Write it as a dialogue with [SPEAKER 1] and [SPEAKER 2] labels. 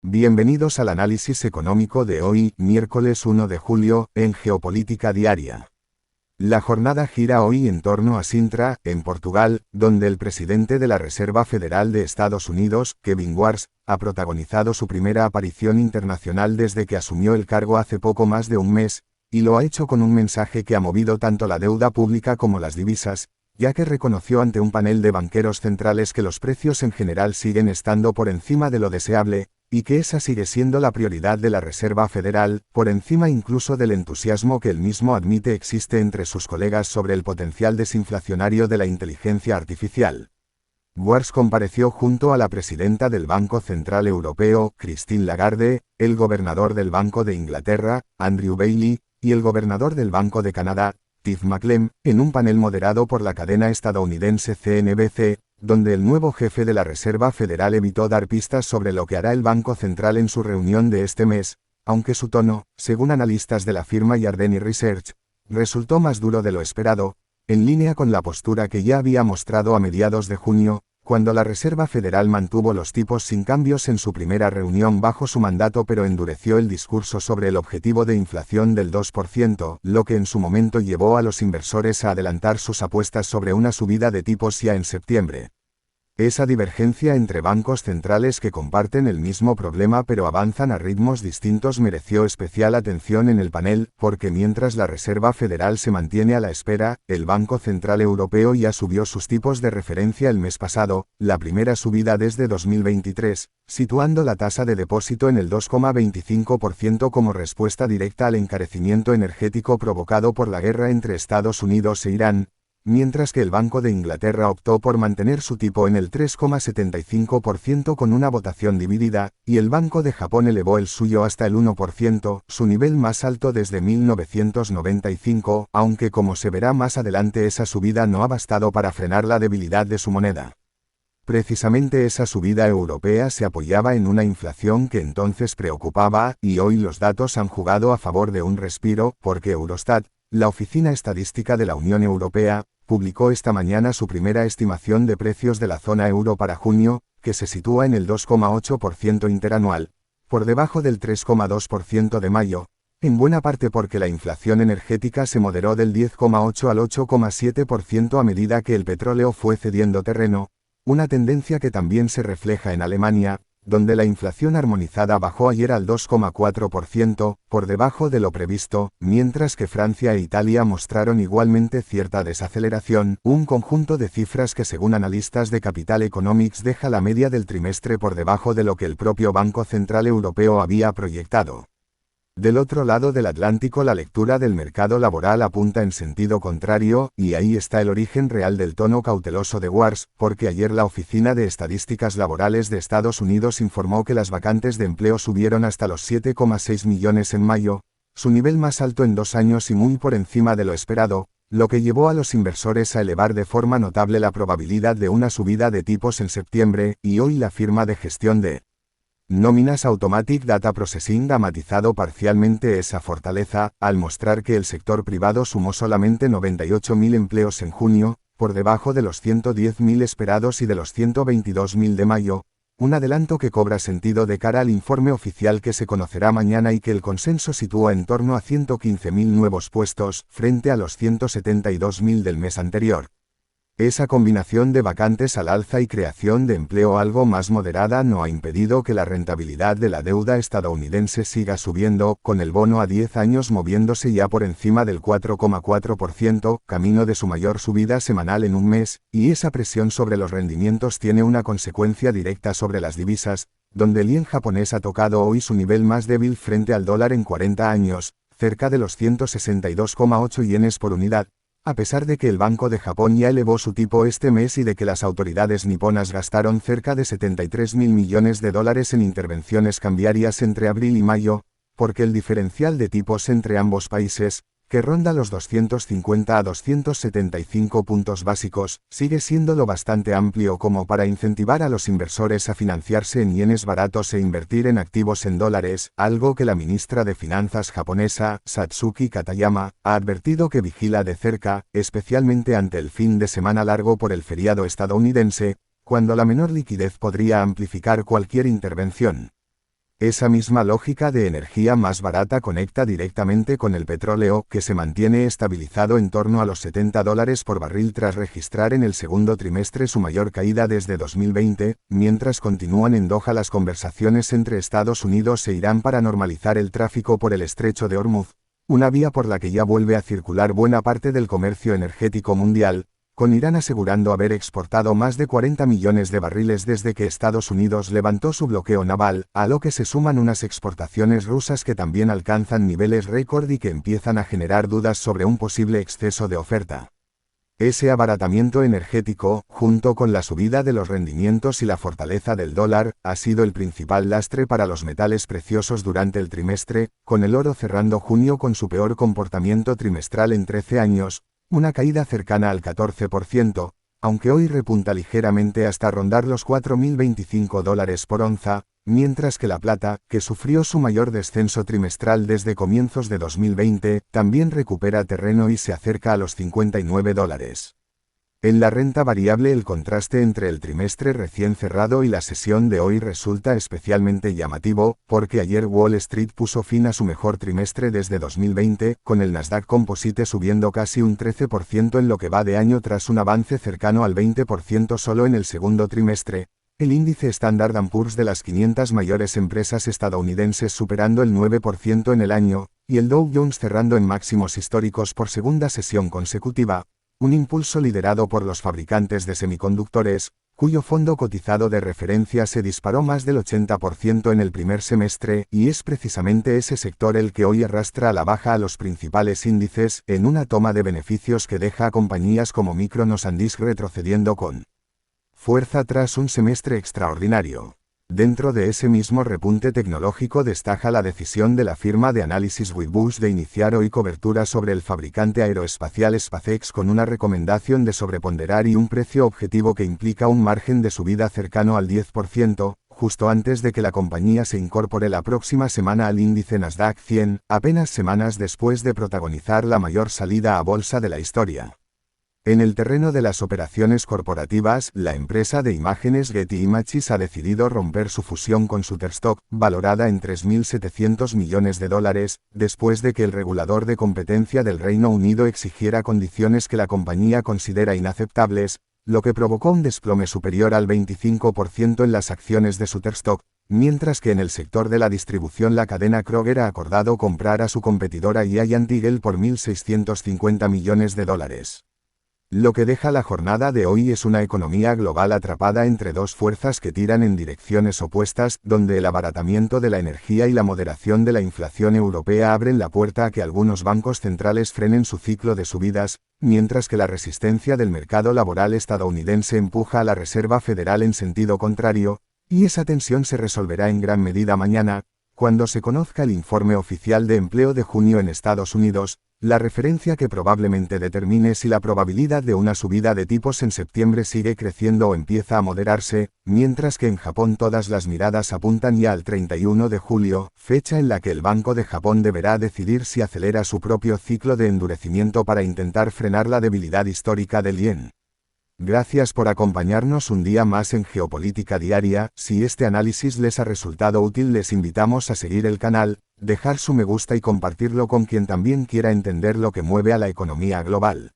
[SPEAKER 1] Bienvenidos al análisis económico de hoy, miércoles 1 de julio, en Geopolítica Diaria. La jornada gira hoy en torno a Sintra, en Portugal, donde el presidente de la Reserva Federal de Estados Unidos, Kevin Warsh, ha protagonizado su primera aparición internacional desde que asumió el cargo hace poco más de un mes, y lo ha hecho con un mensaje que ha movido tanto la deuda pública como las divisas, ya que reconoció ante un panel de banqueros centrales que los precios en general siguen estando por encima de lo deseable, y que esa sigue siendo la prioridad de la Reserva Federal, por encima incluso del entusiasmo que él mismo admite existe entre sus colegas sobre el potencial desinflacionario de la inteligencia artificial. Warsh compareció junto a la presidenta del Banco Central Europeo, Christine Lagarde, el gobernador del Banco de Inglaterra, Andrew Bailey, y el gobernador del Banco de Canadá, Tiff Macklem, en un panel moderado por la cadena estadounidense CNBC, donde el nuevo jefe de la Reserva Federal evitó dar pistas sobre lo que hará el Banco Central en su reunión de este mes, aunque su tono, según analistas de la firma Yardeni Research, resultó más duro de lo esperado, en línea con la postura que ya había mostrado a mediados de junio, cuando la Reserva Federal mantuvo los tipos sin cambios en su primera reunión bajo su mandato pero endureció el discurso sobre el objetivo de inflación del 2%, lo que en su momento llevó a los inversores a adelantar sus apuestas sobre una subida de tipos ya en septiembre. Esa divergencia entre bancos centrales que comparten el mismo problema pero avanzan a ritmos distintos mereció especial atención en el panel, porque mientras la Reserva Federal se mantiene a la espera, el Banco Central Europeo ya subió sus tipos de referencia el mes pasado, la primera subida desde 2023, situando la tasa de depósito en el 2,25% como respuesta directa al encarecimiento energético provocado por la guerra entre Estados Unidos e Irán, mientras que el Banco de Inglaterra optó por mantener su tipo en el 3,75% con una votación dividida, y el Banco de Japón elevó el suyo hasta el 1%, su nivel más alto desde 1995, aunque como se verá más adelante esa subida no ha bastado para frenar la debilidad de su moneda. Precisamente esa subida europea se apoyaba en una inflación que entonces preocupaba, y hoy los datos han jugado a favor de un respiro, porque Eurostat, la Oficina Estadística de la Unión Europea, publicó esta mañana su primera estimación de precios de la zona euro para junio, que se sitúa en el 2,8% interanual, por debajo del 3,2% de mayo, en buena parte porque la inflación energética se moderó del 10,8 al 8,7% a medida que el petróleo fue cediendo terreno, una tendencia que también se refleja en Alemania, donde la inflación armonizada bajó ayer al 2,4%, por debajo de lo previsto, mientras que Francia e Italia mostraron igualmente cierta desaceleración, un conjunto de cifras que según analistas de Capital Economics deja la media del trimestre por debajo de lo que el propio Banco Central Europeo había proyectado. Del otro lado del Atlántico la lectura del mercado laboral apunta en sentido contrario, y ahí está el origen real del tono cauteloso de Warsh, porque ayer la Oficina de Estadísticas Laborales de Estados Unidos informó que las vacantes de empleo subieron hasta los 7,6 millones en mayo, su nivel más alto en 2 años y muy por encima de lo esperado, lo que llevó a los inversores a elevar de forma notable la probabilidad de una subida de tipos en septiembre, y hoy la firma de gestión de nóminas Automatic Data Processing ha matizado parcialmente esa fortaleza, al mostrar que el sector privado sumó solamente 98.000 empleos en junio, por debajo de los 110.000 esperados y de los 122.000 de mayo, un adelanto que cobra sentido de cara al informe oficial que se conocerá mañana y que el consenso sitúa en torno a 115.000 nuevos puestos, frente a los 172.000 del mes anterior. Esa combinación de vacantes al alza y creación de empleo algo más moderada no ha impedido que la rentabilidad de la deuda estadounidense siga subiendo, con el bono a 10 años moviéndose ya por encima del 4,4%, camino de su mayor subida semanal en un mes, y esa presión sobre los rendimientos tiene una consecuencia directa sobre las divisas, donde el yen japonés ha tocado hoy su nivel más débil frente al dólar en 40 años, cerca de los 162,8 yenes por unidad, a pesar de que el Banco de Japón ya elevó su tipo este mes y de que las autoridades niponas gastaron cerca de 73.000 millones de dólares en intervenciones cambiarias entre abril y mayo, porque el diferencial de tipos entre ambos países, que ronda los 250 a 275 puntos básicos, sigue siendo lo bastante amplio como para incentivar a los inversores a financiarse en yenes baratos e invertir en activos en dólares, algo que la ministra de Finanzas japonesa, Satsuki Katayama, ha advertido que vigila de cerca, especialmente ante el fin de semana largo por el feriado estadounidense, cuando la menor liquidez podría amplificar cualquier intervención. Esa misma lógica de energía más barata conecta directamente con el petróleo, que se mantiene estabilizado en torno a los $70 por barril tras registrar en el segundo trimestre su mayor caída desde 2020, mientras continúan en Doha las conversaciones entre Estados Unidos e Irán para normalizar el tráfico por el estrecho de Hormuz, una vía por la que ya vuelve a circular buena parte del comercio energético mundial, con Irán asegurando haber exportado más de 40 millones de barriles desde que Estados Unidos levantó su bloqueo naval, a lo que se suman unas exportaciones rusas que también alcanzan niveles récord y que empiezan a generar dudas sobre un posible exceso de oferta. Ese abaratamiento energético, junto con la subida de los rendimientos y la fortaleza del dólar, ha sido el principal lastre para los metales preciosos durante el trimestre, con el oro cerrando junio con su peor comportamiento trimestral en 13 años, una caída cercana al 14%, aunque hoy repunta ligeramente hasta rondar los $4.025 por onza, mientras que la plata, que sufrió su mayor descenso trimestral desde comienzos de 2020, también recupera terreno y se acerca a los $59. En la renta variable el contraste entre el trimestre recién cerrado y la sesión de hoy resulta especialmente llamativo, porque ayer Wall Street puso fin a su mejor trimestre desde 2020, con el Nasdaq Composite subiendo casi un 13% en lo que va de año tras un avance cercano al 20% solo en el segundo trimestre, el índice Standard & Poor's de las 500 mayores empresas estadounidenses superando el 9% en el año, y el Dow Jones cerrando en máximos históricos por segunda sesión consecutiva, un impulso liderado por los fabricantes de semiconductores, cuyo fondo cotizado de referencia se disparó más del 80% en el primer semestre, y es precisamente ese sector el que hoy arrastra a la baja a los principales índices, en una toma de beneficios que deja a compañías como Micron o SanDisk retrocediendo con fuerza tras un semestre extraordinario. Dentro de ese mismo repunte tecnológico destaca la decisión de la firma de análisis Wedbush de iniciar hoy cobertura sobre el fabricante aeroespacial SpaceX con una recomendación de sobreponderar y un precio objetivo que implica un margen de subida cercano al 10%, justo antes de que la compañía se incorpore la próxima semana al índice Nasdaq 100, apenas semanas después de protagonizar la mayor salida a bolsa de la historia. En el terreno de las operaciones corporativas, la empresa de imágenes Getty Images ha decidido romper su fusión con Shutterstock, valorada en $3.700 millones, después de que el regulador de competencia del Reino Unido exigiera condiciones que la compañía considera inaceptables, lo que provocó un desplome superior al 25% en las acciones de Shutterstock, mientras que en el sector de la distribución la cadena Kroger ha acordado comprar a su competidora Giant Eagle por $1.650 millones. Lo que deja la jornada de hoy es una economía global atrapada entre dos fuerzas que tiran en direcciones opuestas, donde el abaratamiento de la energía y la moderación de la inflación europea abren la puerta a que algunos bancos centrales frenen su ciclo de subidas, mientras que la resistencia del mercado laboral estadounidense empuja a la Reserva Federal en sentido contrario, y esa tensión se resolverá en gran medida mañana, cuando se conozca el informe oficial de empleo de junio en Estados Unidos, la referencia que probablemente determine si la probabilidad de una subida de tipos en septiembre sigue creciendo o empieza a moderarse, mientras que en Japón todas las miradas apuntan ya al 31 de julio, fecha en la que el Banco de Japón deberá decidir si acelera su propio ciclo de endurecimiento para intentar frenar la debilidad histórica del yen. Gracias por acompañarnos un día más en Geopolítica Diaria. Si este análisis les ha resultado útil, les invitamos a seguir el canal, dejar su me gusta y compartirlo con quien también quiera entender lo que mueve a la economía global.